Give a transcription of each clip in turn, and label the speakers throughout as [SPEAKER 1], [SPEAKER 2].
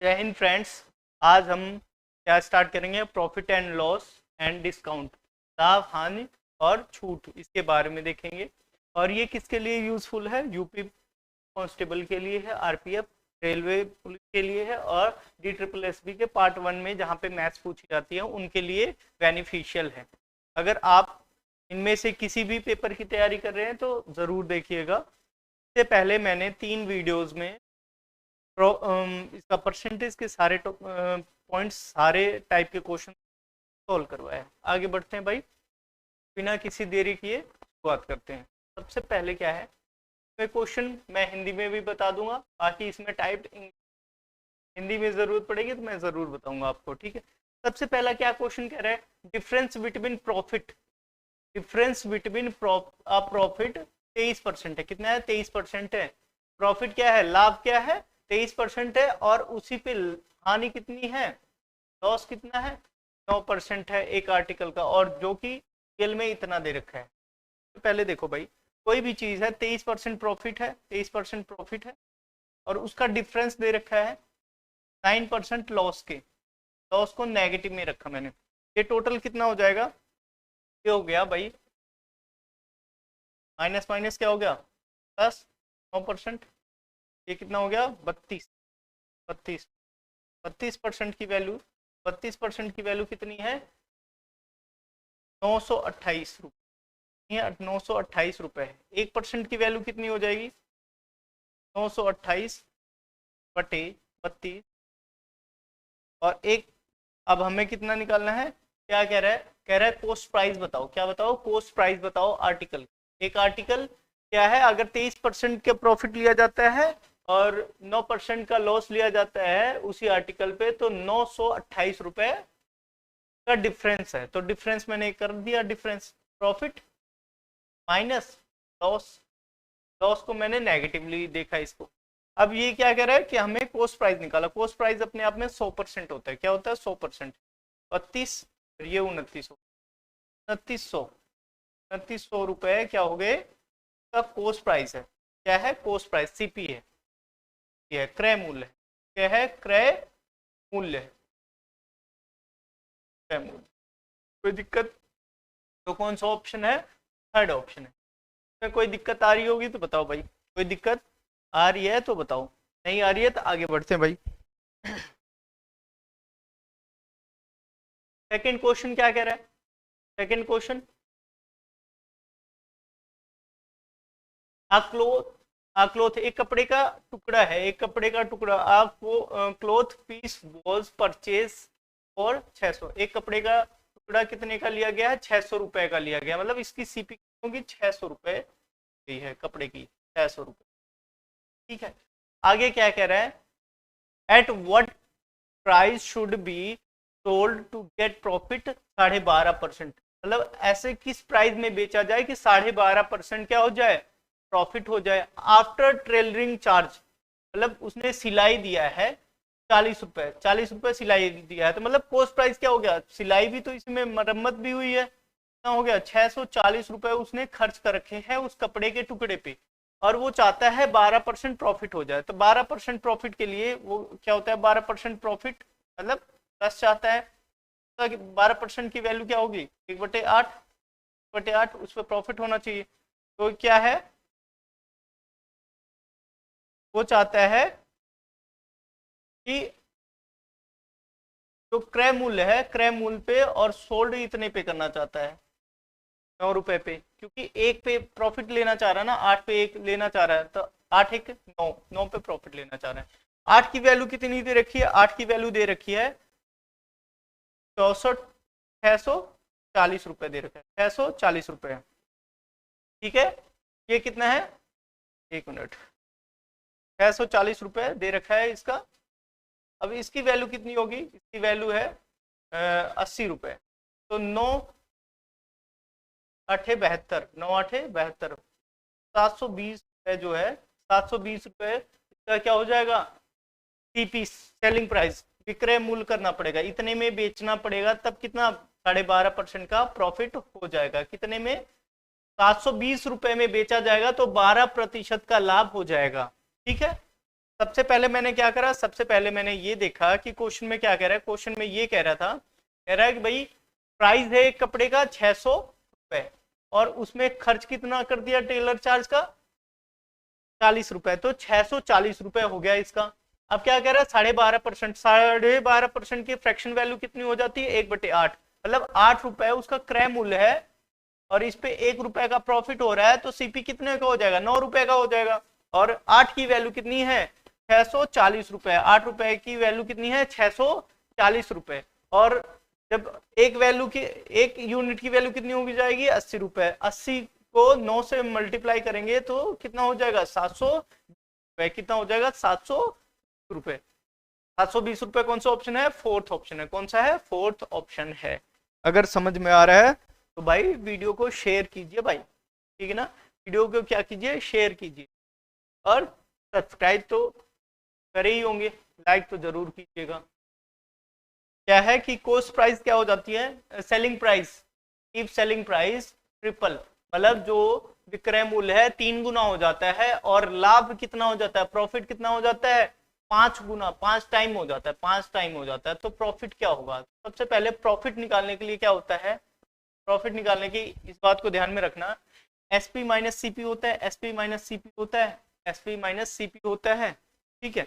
[SPEAKER 1] जय हिंद फ्रेंड्स। आज हम क्या स्टार्ट करेंगे? Profit and loss and discount, लाभ हानि और छूट, इसके बारे में देखेंगे। और ये किसके लिए यूजफुल है? यूपी कांस्टेबल के लिए है, आरपीएफ, रेलवे पुलिस के लिए है, और DSSB के पार्ट 1 में जहाँ पे मैथ्स पूछी जाती है उनके लिए बेनिफिशियल है। अगर आप इनमें से किसी भी पेपर की तैयारी कर रहे हैं तो ज़रूर देखिएगा। इससे पहले मैंने 3 वीडियोज़ में इसका परसेंटेज के सारे पॉइंट्स, सारे टाइप के क्वेश्चन सॉल्व करवाया है। आगे बढ़ते हैं भाई, बिना किसी देरी किए शुरुआत करते हैं। सबसे पहले क्या है, मैं क्वेश्चन मैं हिंदी में भी बता दूंगा, बाकी इसमें टाइप्ड हिंदी में जरूरत पड़ेगी तो मैं जरूर बताऊंगा आपको, ठीक है। सबसे पहला क्या क्वेश्चन कह रहा है? Difference between profit, difference between profit 23% है। कितना है? 23% है। प्रॉफिट क्या है? लाभ क्या है? 23% है। और उसी पे हानि कितनी है? लॉस कितना है? 9% है एक आर्टिकल का, और जो कि रियल में इतना दे रखा है। तो पहले देखो भाई, कोई भी चीज है 23% प्रॉफिट है, 23% प्रॉफिट है, और उसका डिफरेंस दे रखा है 9% लॉस के। लॉस को नेगेटिव में रखा मैंने। ये टोटल कितना हो जाएगा? ये हो गया भाई माइनस माइनस क्या हो गया? प्लस 9%। ये कितना हो गया? 32। 32 32% की वैल्यू, 32% की वैल्यू कितनी है? 928 रुपये। 928 रुपये है। 1% की वैल्यू कितनी हो जाएगी? 928 बटे 32। और एक, अब हमें कितना निकालना है? क्या कह रहा है? कह रहा है कॉस्ट प्राइस बताओ। क्या बताओ? कॉस्ट प्राइस बताओ आर्टिकल। एक आर्टिकल क्या है? अगर 23% का प्रॉफिट लिया जाता है और 9% का लॉस लिया जाता है उसी आर्टिकल पे, तो 928 रुपए का डिफरेंस है। तो डिफरेंस मैंने कर दिया, difference profit minus loss. Loss को मैंने नेगेटिवली देखा इसको। अब ये क्या कह रहा है कि हमें कॉस्ट प्राइस निकाला। कॉस्ट प्राइस अपने आप में 100% होता है। क्या होता है? 100%। 32, ये 2900, 2900 रुपए क्या हो गए? का कॉस्ट प्राइस है। क्या है? कॉस्ट प्राइस, सीपी है। यह है क्रय मूल्य है। क्या है? क्रय मूल्य है, क्रय मूल्य। कोई दिक्कत? तो कौन सा ऑप्शन है? थर्ड ऑप्शन है। में कोई दिक्कत आ रही होगी तो बताओ भाई। कोई दिक्कत आ रही है तो बताओ, नहीं आ रही है तो आगे बढ़ते हैं भाई। सेकंड क्वेश्चन क्या कह रहा है? सेकंड क्वेश्चन, क्लोथ, एक कपड़े का टुकड़ा है, एक कपड़े का टुकड़ा। आपको cloth piece was purchase for 600। एक कपड़े का टुकड़ा कितने का लिया गया है? 600 रुपए का लिया गया। मतलब इसकी सीपी होगी 600 रुपए गई है कपड़े की, 600 रुपए, ठीक है। आगे क्या कह रहा है? At what price should be sold to get profit 12.5%। मतलब ऐसे किस प्राइस में बेचा जाए कि 12.5% क्या हो जाए? प्रॉफिट हो जाए। आफ्टर ट्रेलरिंग चार्ज, मतलब उसने सिलाई दिया है 40 रुपए, 40 रुपए सिलाई दिया है, तो मतलब कॉस्ट प्राइस क्या हो गया? सिलाई भी तो इसमें मरम्मत भी हुई है, कितना हो गया? 640 रुपए उसने खर्च कर रखे हैं उस कपड़े के टुकड़े पे, और वो चाहता है 12% प्रॉफिट हो जाए। तो 12% प्रॉफिट के लिए वो क्या होता है? 12% प्रॉफिट मतलब प्लस चाहता है, तो 12% की वैल्यू क्या होगी? 1/8 उस पर प्रॉफिट होना चाहिए। तो क्या है? वो चाहता है कि जो क्रय मूल्य है, क्रय मूल्य पे और सोल्ड इतने पे करना चाहता है, 9 रुपए पे, क्योंकि एक पे प्रॉफिट लेना चाह रहा है ना, 8 पे एक लेना चाह रहा है, तो 8 एक 9, 9 पे प्रॉफिट लेना चाह रहा है। 8 की वैल्यू कितनी दे रखी है? 8 की वैल्यू दे रखी है 640 रुपए दे रखा है, 640 रुपए, ठीक है। ये कितना है? एक मिनट, 640 रुपए दे रखा है इसका। अब इसकी वैल्यू कितनी होगी? इसकी वैल्यू है 80 रुपए। तो 9 8 72, 9 8 72, 720 रुपए जो है, 720 रुपए इसका क्या हो जाएगा? सीपी, सेलिंग प्राइस, विक्रय मूल्य करना पड़ेगा, इतने में बेचना पड़ेगा, तब कितना? 12.5% का प्रॉफिट हो जाएगा। कितने में? 720 रुपए में बेचा जाएगा तो 12% का लाभ हो जाएगा, ठीक है। सबसे पहले मैंने क्या करा, सबसे पहले मैंने ये देखा कि क्वेश्चन में क्या कह रहा है। क्वेश्चन में ये कह रहा था, कह रहा है कि भाई प्राइस है एक कपड़े का 600 रुपए और उसमें खर्च कितना कर दिया टेलर चार्ज का 40 रुपए, तो 640 रुपए हो गया इसका। अब क्या कह रहा है 12.5%, 12.5% की फ्रैक्शन वैल्यू कितनी हो जाती है 1/8, मतलब 8 रुपए उसका क्रय मूल्य है और इस पे 1 रुपए का प्रॉफिट हो रहा है, तो सीपी कितने का हो जाएगा 9 रुपए का हो जाएगा। और 8 की वैल्यू कितनी है 640 रुपए, 8 रुपए की वैल्यू कितनी है 640 रुपए। और जब एक यूनिट की वैल्यू कितनी होगी जाएगी 80 रुपए, 80 को 9 से मल्टीप्लाई करेंगे तो कितना हो जाएगा 700 रुपए, कितना हो जाएगा 700 रुपए। 720 रुपए कौन सा ऑप्शन है, फोर्थ ऑप्शन है। कौन सा है, फोर्थ ऑप्शन है। अगर समझ में आ रहा है तो भाई वीडियो को शेयर कीजिए भाई, ठीक है ना, वीडियो को क्या कीजिए शेयर कीजिए और सब्सक्राइब तो करे ही होंगे, लाइक तो जरूर कीजिएगा। क्या है कि कॉस्ट प्राइस क्या हो जाती है, selling price, if selling price triple, मतलब जो विक्रय मूल्य है 3 गुना हो जाता है और लाभ कितना हो जाता है, प्रॉफिट कितना हो जाता है 5 गुना, 5 टाइम हो जाता है, 5 टाइम हो जाता है, तो प्रॉफिट क्या होगा। सबसे पहले प्रॉफिट निकालने के लिए क्या होता है, प्रॉफिट निकालने की इस बात को ध्यान में रखना, एसपी माइनस सीपी होता है, एसपी माइनस सीपी होता है, एसपी माइनस सीपी होता है, ठीक है।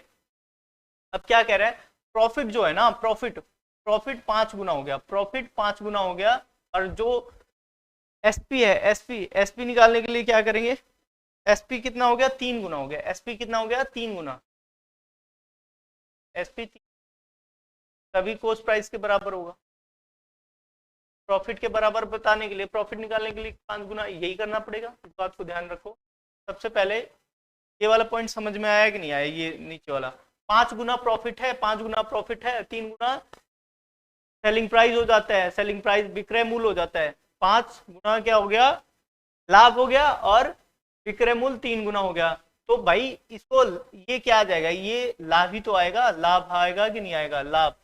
[SPEAKER 1] अब क्या कह रहा है, प्रॉफिट जो है ना, प्रॉफिट 5 गुना हो गया, प्रॉफिट 5 गुना हो गया, और जो एसपी है, एसपी निकालने के लिए क्या करेंगे, एसपी कितना हो गया 3 गुना हो गया, एसपी कितना हो गया 3 गुना, एसपी तभी कॉस्ट प्राइस के बराबर होगा। प्रॉफिट के बराबर बताने के लिए, प्रॉफिट निकालने के लिए 5 गुना, यही करना पड़ेगा, इस बात को ध्यान रखो। सबसे पहले ये वाला पॉइंट समझ में आया कि नहीं आया, ये नीचे वाला 5 गुना प्रॉफिट है, 5 गुना प्रॉफिट है, 3 गुना सेलिंग प्राइस हो जाता है, सेलिंग प्राइस विक्रय मूल्य हो जाता है, 5 गुना क्या हो गया लाभ हो गया, और विक्रय मूल्य 3 गुना हो गया। तो भाई इसको ये क्या आ जाएगा, ये लाभ ही तो आएगा, लाभ आएगा कि नहीं आएगा, लाभ,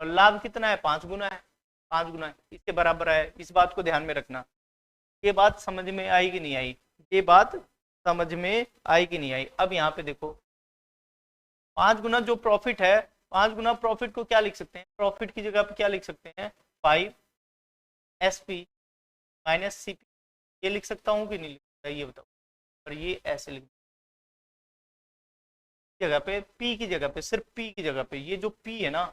[SPEAKER 1] और लाभ कितना है 5 गुना है, 5 गुना है, इसके बराबर है। इस बात को ध्यान में रखना। ये बात समझ में आई कि नहीं आई, ये बात समझ में आई कि नहीं आई। अब यहाँ पे देखो 5 गुना जो प्रॉफिट है, 5 गुना प्रॉफिट को क्या लिख सकते हैं, प्रॉफिट की जगह पे क्या लिख सकते हैं 5 एसपी माइनस सीपी, ये लिख सकता हूँ कि नहीं लिख सकता, ये बताओ। और ये ऐसे लिख जगह पे, पी की जगह पे, सिर्फ पी की जगह पे, ये जो पी है ना,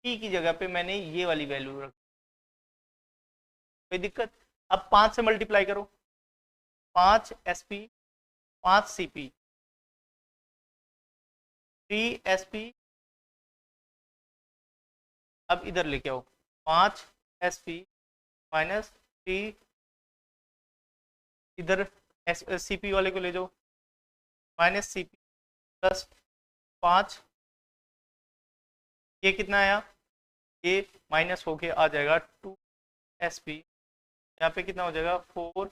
[SPEAKER 1] पी की जगह पे मैंने ये वाली वैल्यू रख, कोई दिक्कत। अब 5 से मल्टीप्लाई करो, 5 एसपी 5 सीपी 3 एसपी, अब इधर लेके आओ 5 एसपी माइनस 3, इधर सीपी वाले को ले जाओ माइनस सीपी प्लस 5, ये कितना आया, ये माइनस होके आ जाएगा 2 एसपी, यहाँ पे कितना हो जाएगा 4।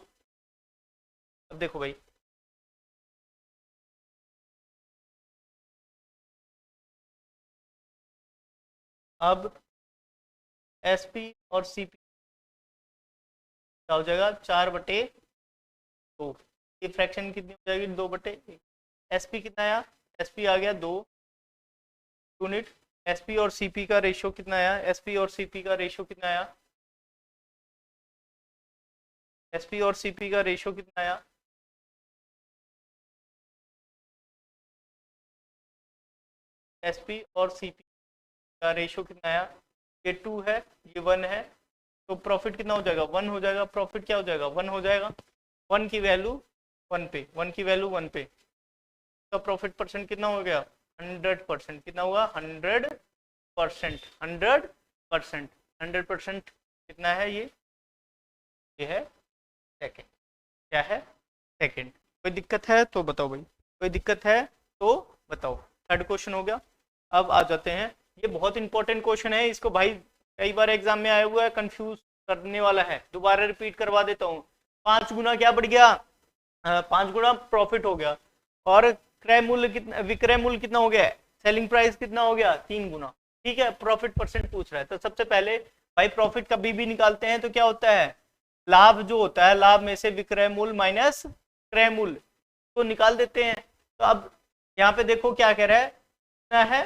[SPEAKER 1] अब देखो भाई अब एसपी और सीपी क्या हो जाएगा 4/2, ये फ्रैक्शन कितनी हो जाएगी 2/1। एसपी कितना आया, एसपी आ गया 2 यूनिट, एसपी और सीपी का रेशियो कितना आया, एसपी और सीपी का रेशियो कितना आया, एसपी और सीपी का रेशियो कितना आया, एसपी और सीपी का रेशियो कितना आया, ये 2 है, ये 1 है, तो प्रॉफिट कितना हो जाएगा 1 हो जाएगा, प्रॉफिट क्या हो जाएगा 1 हो जाएगा, 1 की वैल्यू 1 पे, 1 की वैल्यू 1 पे, तो प्रॉफिट परसेंट कितना हो गया 100%, कितना हुआ 100%, 100%, 100% कितना है ये है सेकेंड, क्या है सेकेंड। कोई दिक्कत है तो बताओ भाई, कोई दिक्कत है तो बताओ। थर्ड क्वेश्चन हो गया। अब आ जाते हैं, ये बहुत इंपॉर्टेंट क्वेश्चन है, इसको भाई कई बार एग्जाम में आया हुआ है, कंफ्यूज करने वाला है, दोबारा रिपीट करवा देता हूँ। 5 गुना क्या बढ़ गया, 5 गुना प्रॉफिट हो गया, और क्रय मूल्य कितना, विक्रय मूल्य कितना हो गया, सेलिंग प्राइस कितना हो गया 3 गुना, ठीक है। प्रॉफिट परसेंट पूछ रहा है, तो सबसे पहले भाई प्रॉफिट कभी भी निकालते हैं तो क्या होता है, लाभ जो होता है, लाभ में से विक्रय मूल्य माइनस क्रय मूल्य को निकाल देते हैं। तो अब यहाँ पे देखो क्या कह रहा है, कितना है,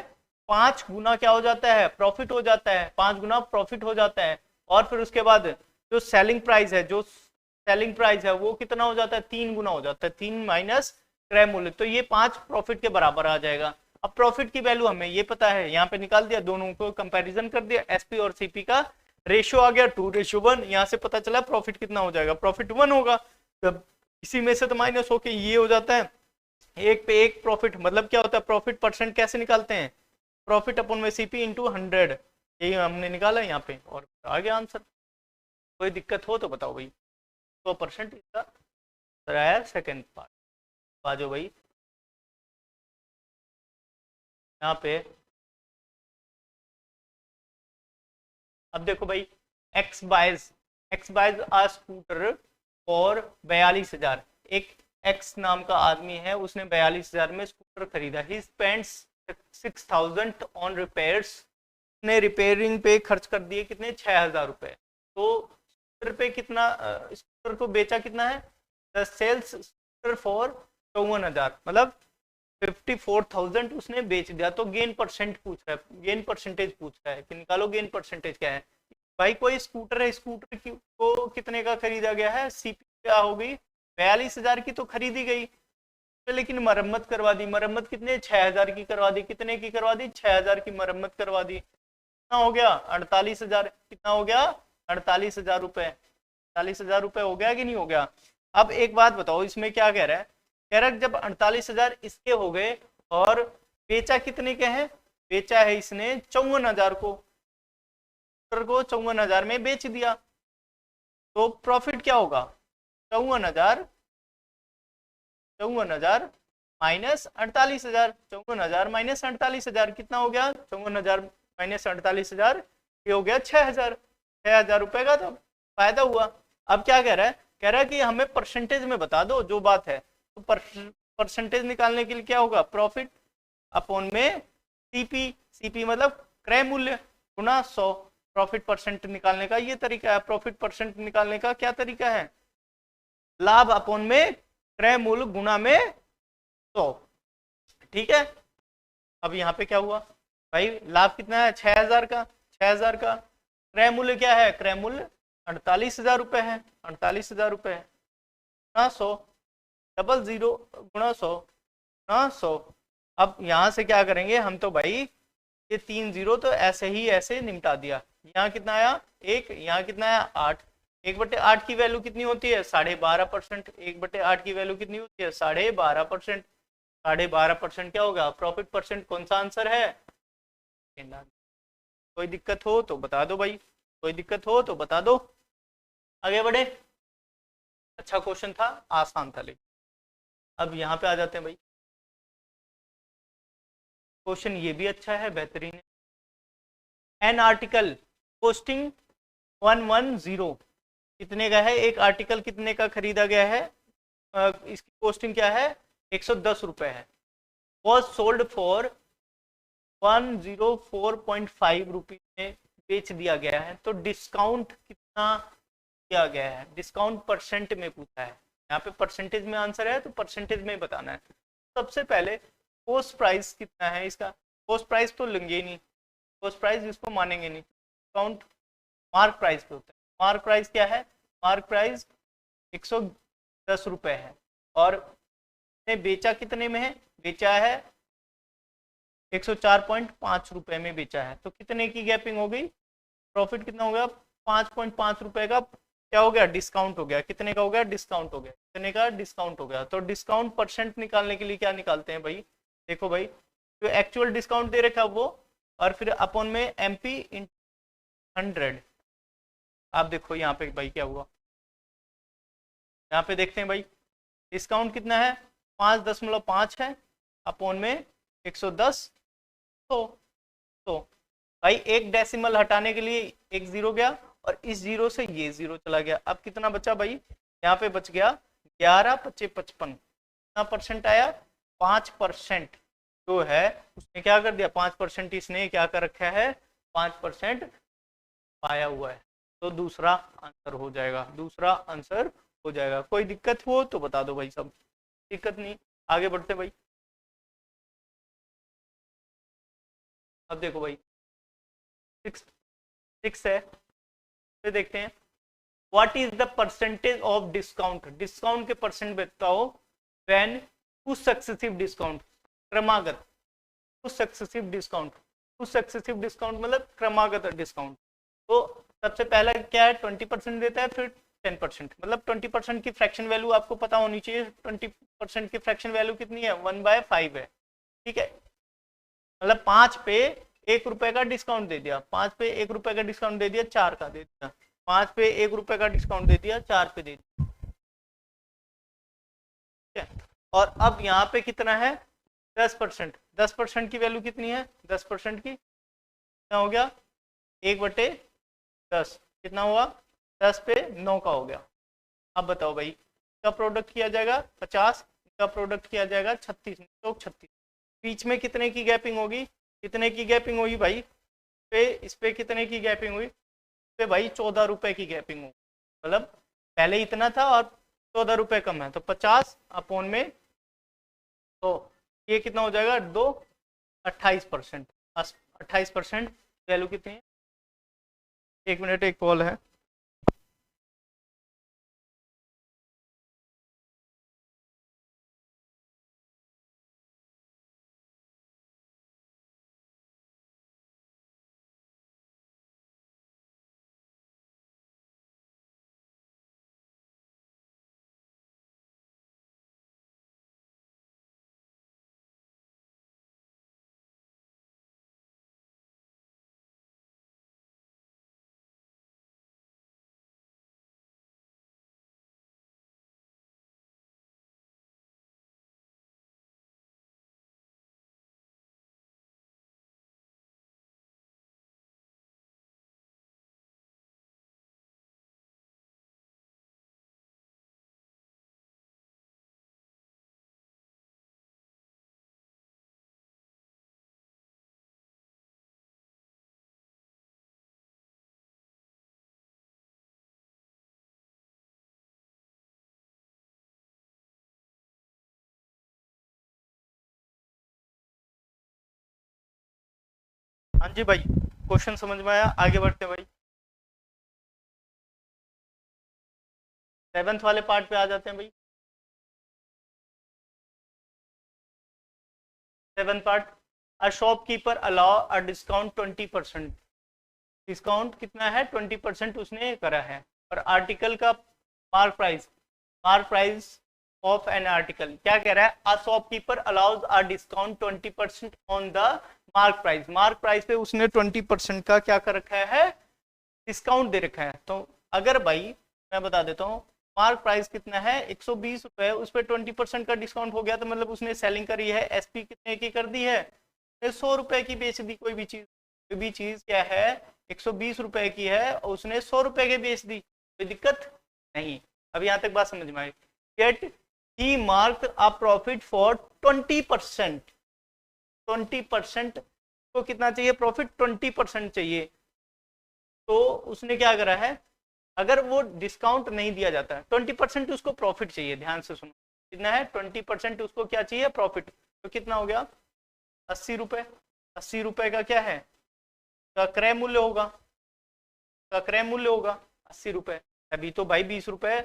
[SPEAKER 1] 5 गुना क्या हो जाता है, प्रॉफिट हो जाता है, 5 गुना प्रॉफिट हो जाता है। और फिर उसके बाद जो सेलिंग प्राइस है, जो सेलिंग प्राइस है वो कितना हो जाता है, 3 गुना हो जाता है, 3 माइनस क्रय मूल्य, तो ये 5 प्रॉफिट के बराबर आ जाएगा। अब प्रॉफिट की वैल्यू हमें ये पता है, यहाँ पे निकाल दिया, दोनों को कंपैरिजन कर दिया, एसपी और सीपी का रेशियो आ गया 2:1, यहाँ से पता चला प्रॉफिट कितना हो जाएगा, प्रॉफिट 1 होगा। तब इसी में से तो माइनस होके ये हो जाता है, एक पे एक प्रॉफिट, मतलब क्या होता है, प्रॉफिट परसेंट कैसे निकालते हैं, प्रॉफिट अपन में सीपी इंटू 100, यही हमने निकाला है यहाँ पे और आ गया आंसर। कोई दिक्कत हो तो बताओ भाई। 100% इसका आंसर आया सेकेंड पार्ट। आ जाओ भाई यहाँ पे, अब देखो भाई, एक्स बाइज आ स्कूटर और 42,000, एक एक्स नाम का आदमी है, उसने 42,000 में स्कूटर खरीदा, ही स्पेंड्स 6,000 ऑन रिपेयर्स, ने रिपेयरिंग पे खर्च कर दिए कितने, 6,000 रुपए। तो स्कूटर पे कितना, स्कूटर को बेचा कितना है, द सेल्स स्कूटर फॉर 54,000, मतलब 54,000 उसने बेच दिया। तो गेन परसेंट पूछ रहा है, गेन परसेंटेज पूछ रहा है कि निकालो गेन परसेंटेज क्या है। भाई कोई स्कूटर है, स्कूटर को कितने का खरीदा गया है, सीपी क्या हो गई, 42,000 की तो खरीदी गई, तो लेकिन मरम्मत करवा दी, मरम्मत कितने, 6,000 की करवा दी, कितने की करवा दी, 6,000 की मरम्मत करवा दी, कितना हो गया, 48,000, कितना हो गया, 48,000 रुपए, 48,000 रुपए हो गया कि नहीं हो गया। अब एक बात बताओ, इसमें क्या कह रहा है, कह रहा है जब 48,000 इसके हो गए और बेचा कितने के हैं, बेचा है इसने 54,000 को, 54,000 में बेच दिया, तो प्रॉफिट क्या होगा, 54,000 माइनस 48,000, 54,000 माइनस 48,000 कितना हो गया, 54,000 माइनस 48,000, ये हो गया 6,000, 6,000 रुपए का तो फायदा हुआ। अब क्या कह रहा है, कह रहा है कि हमें परसेंटेज में बता दो जो बात है, तो परसेंटेज निकालने के लिए क्या होगा, प्रॉफिट अपॉन में सीपी, सीपी मतलब क्रय मूल्य गुना 100, प्रॉफिट परसेंट निकालने का ये तरीका है, प्रॉफिट परसेंट निकालने का क्या तरीका है, लाभ अपॉन में क्रय मूल्य गुना में 100, ठीक है। अब यहाँ पे क्या हुआ भाई, लाभ कितना है, 6,000 का, 6,000 का, क्रय मूल्य क्या है, क्रय मूल्य 48,000 रुपए है, 48,000 रुपए है, गुणा 100, 00 गुणा 100 गुणा 100। अब यहाँ से क्या करेंगे हम, तो भाई ये 3 0 तो ऐसे ही ऐसे निपटा दिया, यहाँ कितना आया 1, यहाँ कितना आया 8, 1/8 की वैल्यू कितनी होती है, 12.5%, 1/8 की वैल्यू कितनी होती है, 12.5%, 12.5% क्या होगा, प्रॉफिट परसेंट, कौन सा आंसर है। कोई दिक्कत हो तो बता दो भाई, कोई दिक्कत हो तो बता दो, आगे बढ़े। अच्छा क्वेश्चन था, आसान था, लेकिन अब यहाँ पे आ जाते हैं भाई, क्वेश्चन ये भी अच्छा है, बेहतरीन है। एन आर्टिकल पोस्टिंग 110, कितने का है, एक आर्टिकल कितने का खरीदा गया है, इसकी पोस्टिंग क्या है, 110 रुपए है, वॉज सोल्ड फॉर 104.5 रुपीज में बेच दिया गया है, तो डिस्काउंट कितना किया गया है, डिस्काउंट परसेंट में पूछा है, यहाँ पे परसेंटेज में आंसर है तो परसेंटेज में बताना है। सबसे पहले पोस्ट प्राइस कितना है इसका, पोस्ट प्राइस तो लेंगे नहीं, पोस्ट प्राइस इसको मानेंगे नहीं, डिस्काउंट मार्क प्राइस पे होता है, मार्क प्राइस क्या है, मार्क प्राइस 110 रुपए है, और बेचा कितने में है, बेचा है 104.5 रुपए में बेचा है, तो कितने की गैपिंग हो गई, प्रॉफिट कितना हो गया, 5.5 रुपए का क्या हो गया, डिस्काउंट हो गया, कितने का हो गया, डिस्काउंट हो गया, कितने का डिस्काउंट हो गया। तो डिस्काउंट परसेंट निकालने के लिए क्या निकालते हैं भाई, देखो भाई जो एक्चुअल डिस्काउंट दे रखा वो, और फिर अपॉन में एमपी इन 100, आप देखो यहाँ पे भाई क्या हुआ, यहाँ पे देखते हैं भाई डिस्काउंट कितना है, 5.5 है, अपॉन में 110, तो भाई एक डेसिमल हटाने के लिए एक जीरो गया, और इस जीरो से ये जीरो चला गया, अब कितना बचा भाई, यहाँ पे बच गया 11/55, कितना परसेंट आया, 5% जो है उसने क्या कर दिया, 5% इसने क्या कर रखा है, 5% पाया हुआ है, तो दूसरा आंसर हो जाएगा, दूसरा आंसर हो जाएगा। कोई दिक्कत हो तो बता दो भाई, सब दिक्कत नहीं, आगे बढ़ते भाई। अब देखो भाई, 6 है। फिर देखते हैं what is the percentage of discount, discount के परसेंट बताओ व्हेन टू सक्सेसिव डिस्काउंट, क्रमागत, two successive discount, two successive discount मतलब क्रमागत डिस्काउंट। तो सबसे पहला क्या है, 20% देता है, फिर 10%, मतलब 20% की फ्रैक्शन वैल्यू आपको पता होनी चाहिए। 20% की फ्रैक्शन वैल्यू कितनी है, 1/5 है। ठीक है, मतलब 5 पे 1 रुपए का डिस्काउंट दे दिया, 5 पे 1 रुपए का डिस्काउंट दे दिया, 4 का दे दिया, 5 पे 1 रुपए का डिस्काउंट दे दिया, 4 पे दे दिया। ठीक है, और अब यहाँ पे कितना है, 10%। 10% की वैल्यू कितनी है, 10% की कितना हो गया, 1/10, कितना हुआ, 10 पे 9 का हो गया। अब बताओ भाई, इसका प्रोडक्ट किया जाएगा 50, इसका प्रोडक्ट किया जाएगा 36, तो 36, बीच में कितने की गैपिंग होगी, कितने की गैपिंग होगी भाई, पे इस पे कितने की गैपिंग हुई, पे भाई 14 रुपए की गैपिंग होगी। मतलब पहले इतना था और 14 रुपए कम है, तो 50 अपॉन में, तो ये कितना हो जाएगा, 2, 28%। 28% वैल्यू कितनी है, 1 मिनट, एक कॉल है। हाँ जी भाई, क्वेश्चन समझ में आया, आगे बढ़ते हैं भाई। 7th वाले पार्ट पे आ जाते हैं भाई। 7th part, a shopkeeper allow a discount 20%, discount कितना है, 20% उसने करा है। और आर्टिकल का mark price, mark price of an article क्या कह रहा है, a shopkeeper allows a discount 20% on the mark price, mark price पे उसने 20% का क्या कर रखा है, डिस्काउंट दे रखा है। तो अगर भाई मैं बता देता हूँ, मार्क प्राइस कितना है, 120 रुपए, उस पर 20% का डिस्काउंट हो गया, तो मतलब उसने सेलिंग करी है, एसपी कितने की कर दी है, 100 रुपए की बेच दी। कोई भी चीज क्या है, 120 रुपए की है और उसने 100 रुपए की बेच दी, कोई दिक्कत नहीं। अब यहाँ तक बात समझ में आई। Get he mark a profit for 20%, 20% को कितना चाहिए प्रॉफिट, 20% चाहिए। तो उसने क्या करा है, अगर वो डिस्काउंट नहीं दिया जाता है, 20% उसको प्रॉफिट चाहिए, ध्यान से सुनो, कितना है, 20% उसको क्या चाहिए, प्रॉफिट। तो कितना हो गया, 80 रुपए। 80 रुपए का क्या है, का क्रय मूल्य होगा, का क्रय मूल्य होगा 80 रुपए। अभी तो भाई 20 रुपए,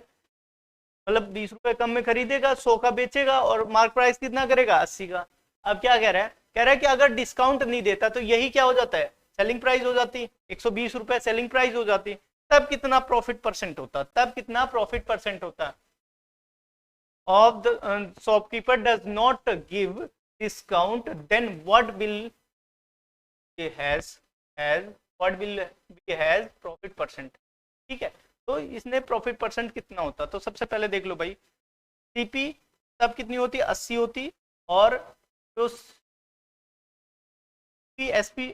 [SPEAKER 1] मतलब 20 रुपए कम में खरीदेगा, 100 का बेचेगा, और मार्क प्राइस कितना करेगा, 80 का। अब क्या कह रहा है, कह रहा है कि अगर डिस्काउंट नहीं देता तो यही क्या हो जाता है, सेलिंग प्राइस हो जाती, 120 रुपए सेलिंग प्राइस हो जाती। तब कितना प्रॉफिट परसेंट होता, तब कितना प्रॉफिट परसेंट होता, of the shopkeeper does not give discount, then what will he has what will be has profit percent। ठीक है, तो इसने प्रॉफिट परसेंट कितना होता, तो सबसे पहले देख लो भाई, सीपी तब कितनी होती, 80 होती, और जो एसपी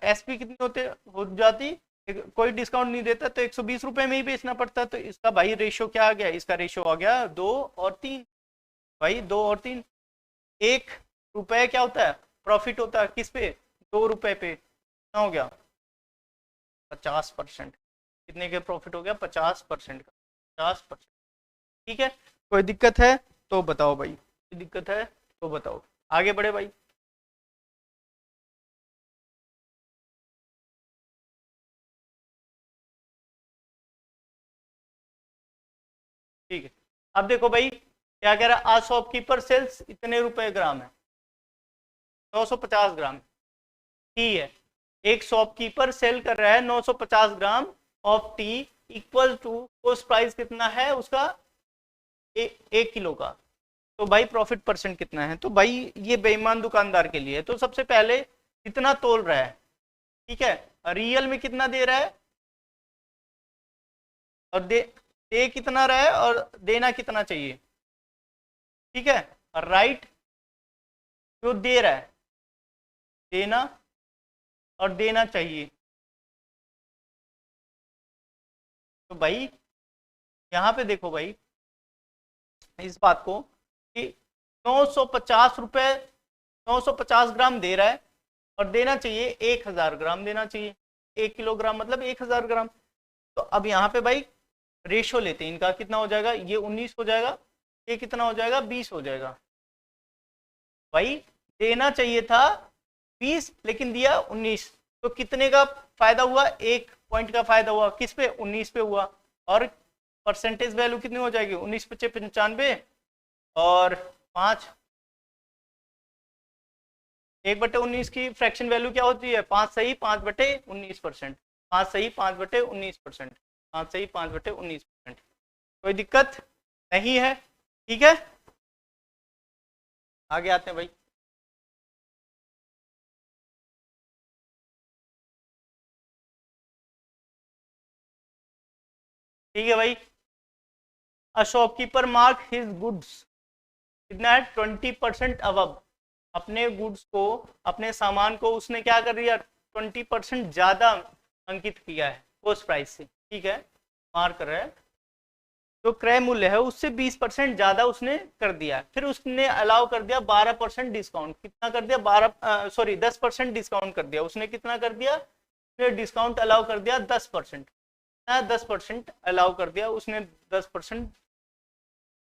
[SPEAKER 1] एसपी कितनी होते हो जाती, कोई डिस्काउंट नहीं देता तो 120 रुपए में ही बेचना पड़ता। तो इसका भाई रेशियो क्या आ गया, इसका रेशियो आ गया 2 और 3, भाई 2 और 3, 1 रुपए क्या होता है, प्रॉफिट होता है किस पे, 2 रुपए पे, कितना हो गया, 50%। कितने के प्रॉफिट हो गया, 50% का, 50%। ठीक है, कोई दिक्कत है तो बताओ भाई, कोई दिक्कत है तो बताओ, आगे बढ़े भाई। ठीक है। अब देखो भाई क्या कह रहा है, आज शॉपकीपर सेल्स इतने रुपए ग्राम है, 950 ग्राम। ठीक है, एक शॉपकीपर सेल कर रहा है 950 gram of tea equal to cost price कितना है उसका, 1 किलो का। तो भाई प्रॉफिट परसेंट कितना है, तो भाई ये बेईमान दुकानदार के लिए है। तो सबसे पहले कितना तोल रहा है, ठीक है, रियल में कितना दे रहा है और दे कितना रहा है और देना कितना चाहिए, ठीक है, राइट। जो दे रहा है, देना और देना चाहिए। तो भाई यहाँ पे देखो भाई इस बात को कि 950 रुपए, 950 ग्राम दे रहा है और देना चाहिए 1000 ग्राम देना चाहिए, 1 किलोग्राम मतलब 1000 ग्राम। तो अब यहाँ पे भाई रेशो लेते हैं इनका, कितना हो जाएगा, ये 19 हो जाएगा, ये कितना हो जाएगा, 20 हो जाएगा। भाई देना चाहिए था 20 लेकिन दिया 19, तो कितने का फायदा हुआ, 1 पॉइंट का फायदा हुआ, किस पे, 19 पे हुआ। और परसेंटेज वैल्यू कितनी हो जाएगी, 19 × 95 और 5, 1/19 की फ्रैक्शन वैल्यू क्या होती है, 5 सही 5/19%, 5 सही 5/19%, 5 सही 5/19%। कोई दिक्कत नहीं है, ठीक है। आगे आते हैं भाई। ठीक है भाई, a shopkeeper mark his goods, कितना है, 20% अबव। अपने गुड्स को, अपने सामान को उसने क्या कर दिया, 20% ज्यादा अंकित किया है कोस्ट प्राइस से, ठीक है, मार्क कर रहा है। जो क्रय मूल्य है उससे 20% ज्यादा उसने कर दिया, फिर उसने अलाउ कर दिया 12% डिस्काउंट। कितना कर दिया, 10% डिस्काउंट कर दिया उसने। कितना कर दिया, उसने डिस्काउंट अलाउ कर दिया 10%, 10% अलाउ कर दिया उसने, 10%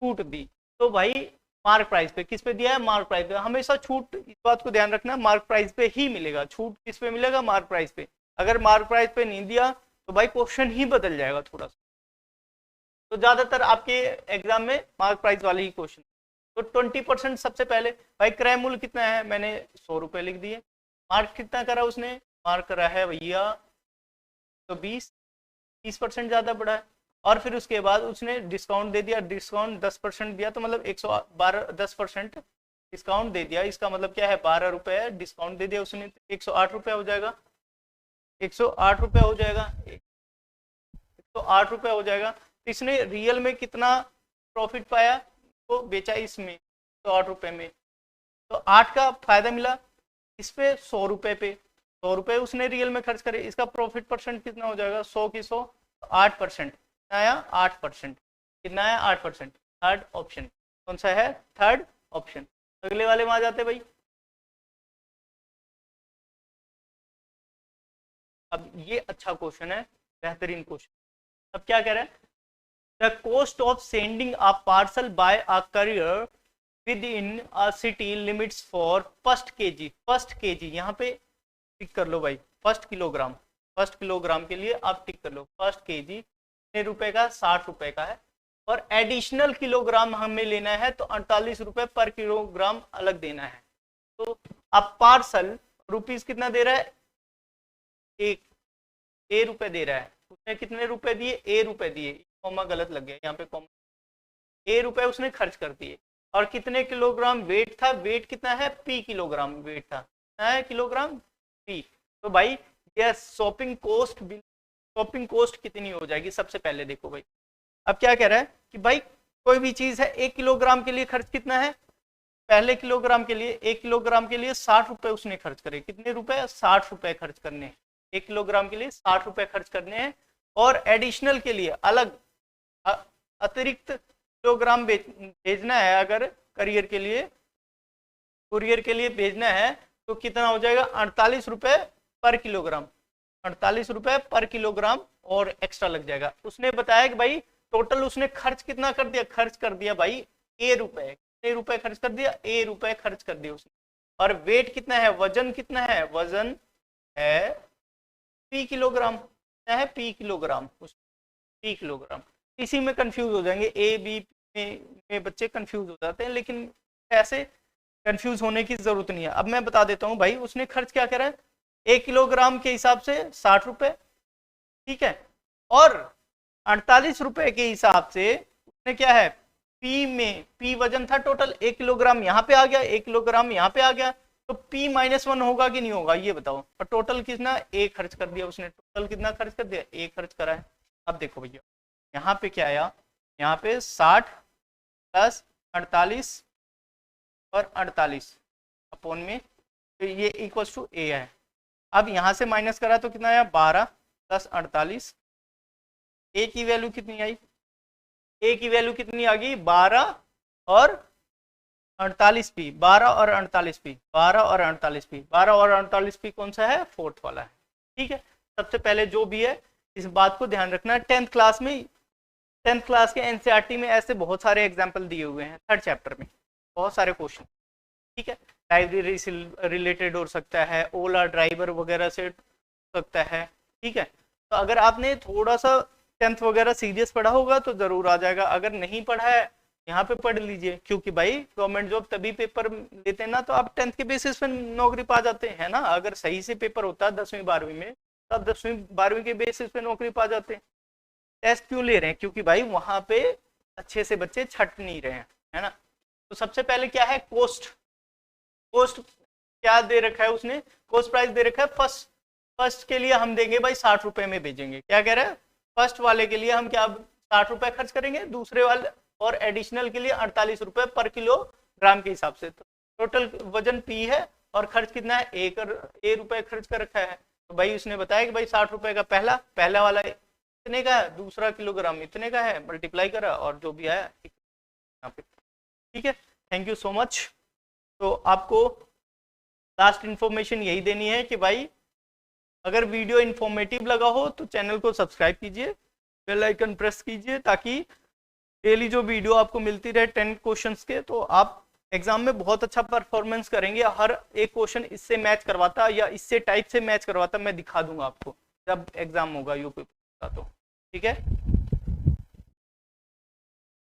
[SPEAKER 1] छूट दी। तो भाई मार्क प्राइस पे, किस पे दिया है, मार्क प्राइस पे। हमेशा छूट, इस बात को ध्यान रखना, मार्क प्राइस पे ही मिलेगा, छूट किस पे मिलेगा, मार्क प्राइस पे। अगर मार्क प्राइस पे नहीं दिया तो भाई क्वेश्चन ही बदल जाएगा थोड़ा सा। तो ज्यादातर आपके एग्जाम में मार्क प्राइस वाले ही क्वेश्चन। तो 20% सबसे पहले। भाई क्रय मूल्य कितना है, मैंने 100 रुपए लिख दिए। मार्क कितना करा उसने, मार्क करा है भैया तो 20% ज्यादा बढ़ा है। और फिर उसके बाद उसने डिस्काउंट दे दिया, डिस्काउंट 10% दिया, तो मतलब 112, 10% डिस्काउंट दे दिया। इसका मतलब क्या है, 12 रुपए है, डिस्काउंट दे दिया उसने, 108 रुपये हो जाएगा, 108 रुपये हो जाएगा, 108 रुपये हो जाएगा। तो इसने रियल में कितना प्रॉफिट पाया, तो बेचा इसमें 108 रुपये में, तो 8 का फायदा मिला। इस पे 100 रुपये पे, 100 रुपये उसने रियल में खर्च करे, इसका प्रॉफिट परसेंट कितना हो जाएगा, 100 की 100, 8%। आया 8%, कितना आया 8%। थर्ड ऑप्शन कौन सा है, थर्ड ऑप्शन। अगले वाले में आ जाते भाई। अब ये अच्छा क्वेश्चन है, बेहतरीन क्वेश्चन। अब क्या कह रहे हैं, the cost of sending a parcel by a courier within a city limits for first KG, first KG यहाँ पे टिक कर लो भाई, फर्स्ट किलोग्राम, फर्स्ट किलोग्राम के लिए आप टिक कर लो, फर्स्ट केजी कितने रुपए का, 60 रुपए का है। और एडिशनल किलोग्राम हमें लेना है तो 48 रुपए पर किलोग्राम अलग देना है। तो अब पार्सल रुपीज कितना दे रहा है, एक ए रुपए दे रहा है, उसने कितने रुपए दिए, ए रुपए दिए, कॉमा गलत लग गया यहाँ पे, कॉमा, ए रुपए उसने खर्च कर दिए। और कितने किलोग्राम वेट था, वेट कितना है, पी किलोग्राम वेट था, कितना है किलोग्राम, पी। तो भाई यह शॉपिंग कोस्ट, शॉपिंग कोस्ट कितनी हो जाएगी, सबसे पहले देखो भाई। अब क्या कह रहा है कि भाई कोई भी चीज है, 1 किलोग्राम के लिए खर्च कितना है, पहले किलोग्राम के लिए, 1 किलोग्राम के लिए 60 रुपए उसने खर्च करे, कितने रुपए, 60 रुपए खर्च करने हैं, 1 किलोग्राम के लिए 60 रुपए खर्च करने हैं। और एडिशनल के लिए अलग अतिरिक्त किलोग्राम भेजना है, अगर करियर के लिए, कुरियर के लिए भेजना है, तो कितना हो जाएगा, 48 रुपए पर किलोग्राम, 48 रुपए पर किलोग्राम और एक्स्ट्रा लग जाएगा। उसने बताया कि भाई टोटल उसने खर्च कितना कर दिया, खर्च कर दिया भाई ए रुपए, कितने रुपए खर्च कर दिया, ए रुपए खर्च कर दिया उसने। और वेट कितना है, वजन कितना है, वजन है पी किलोग्राम, कितना है, पी किलोग्राम, पी किलोग्राम। इसी में कंफ्यूज हो जाएंगे, ए बी में बच्चे कंफ्यूज हो जाते हैं, लेकिन ऐसे कंफ्यूज होने की जरूरत नहीं है। अब मैं बता देता हूँ भाई, उसने खर्च क्या करा है, 1 किलोग्राम के हिसाब से 60 रुपए, ठीक है, और 48 रुपए के हिसाब से उसने क्या है, पी में, पी वजन था टोटल, 1 किलोग्राम यहाँ पे आ गया, 1 किलोग्राम यहाँ पे आ गया, तो P -1 होगा कि नहीं होगा ये बताओ। और टोटल कितना, ए खर्च कर दिया उसने, टोटल कितना खर्च कर दिया, ए खर्च करा है। अब देखो भैया यहाँ पे क्या आया, यहाँ पे 60 प्लस 48 और 48 अपॉन में, तो ये इक्वल टू ए है। अब यहाँ से माइनस करा तो कितना आया, 12 प्लस 48, ए की वैल्यू कितनी आई, ए की वैल्यू कितनी आ गई, 12 और 48 पी, 12 और 48 पी, 12 और 48 पी, 12 और 48 पी कौन सा है, फोर्थ वाला है, ठीक है। सबसे पहले जो भी है इस बात को ध्यान रखना, 10th क्लास में, 10th क्लास के एनसीईआरटी में ऐसे बहुत सारे एग्जाम्पल दिए हुए हैं, 3rd चैप्टर में बहुत सारे क्वेश्चन, ठीक है। लाइब्रेरी से रिलेटेड हो सकता है, ओला ड्राइवर वगैरह से हो सकता है, ठीक है। तो अगर आपने थोड़ा सा 10th वगैरह सीरियस पढ़ा होगा तो जरूर आ जाएगा, अगर नहीं पढ़ा है यहाँ पे पढ़ लीजिए, क्योंकि भाई गवर्नमेंट जॉब तभी पेपर देते हैं ना, तो आप 10th के बेसिस पे नौकरी पा जाते हैं ना। अगर सही से पेपर होता है 10वीं 12वीं में, तो आप 10वीं 12वीं के बेसिस पे नौकरी पा जाते हैं। टेस्ट क्यों ले रहे हैं, क्योंकि भाई वहां पे अच्छे से बच्चे छट नहीं रहे हैं, है ना। तो सबसे पहले क्या है, कोस्ट, कोस्ट क्या दे रखा है उसने, कोस्ट प्राइस दे रखा है, फर्स्ट के लिए हम देंगे भाई 60 रुपए में भेजेंगे, क्या कह रहा है, फर्स्ट वाले के लिए हम क्या 60 रुपए खर्च करेंगे, दूसरे वाले और एडिशनल के लिए 48 रुपए पर किलोग्राम के हिसाब से। तो टोटल वजन पी है और खर्च कितना है, ए रुपए खर्च कर रखा है। तो भाई उसने बताया कि भाई 60 रुपए का पहला वाला इतने का है, दूसरा किलोग्राम इतने का है, मल्टीप्लाई करा और जो भी आया यहाँ पे, ठीक है। Thank you so much. तो आपको लास्ट इंफॉर्मेशन यही देनी है कि भाई अगर वीडियो इंफॉर्मेटिव लगा हो तो चैनल को सब्सक्राइब कीजिए, बेल आइकन प्रेस कीजिए, ताकि डेली जो वीडियो आपको मिलती रहे 10 क्वेश्चंस के, तो आप एग्जाम में बहुत अच्छा परफॉर्मेंस करेंगे। हर एक क्वेश्चन इससे मैच करवाता या इससे टाइप से मैच करवाता मैं दिखा दूंगा आपको जब एग्जाम होगा यूपी का, तो ठीक है।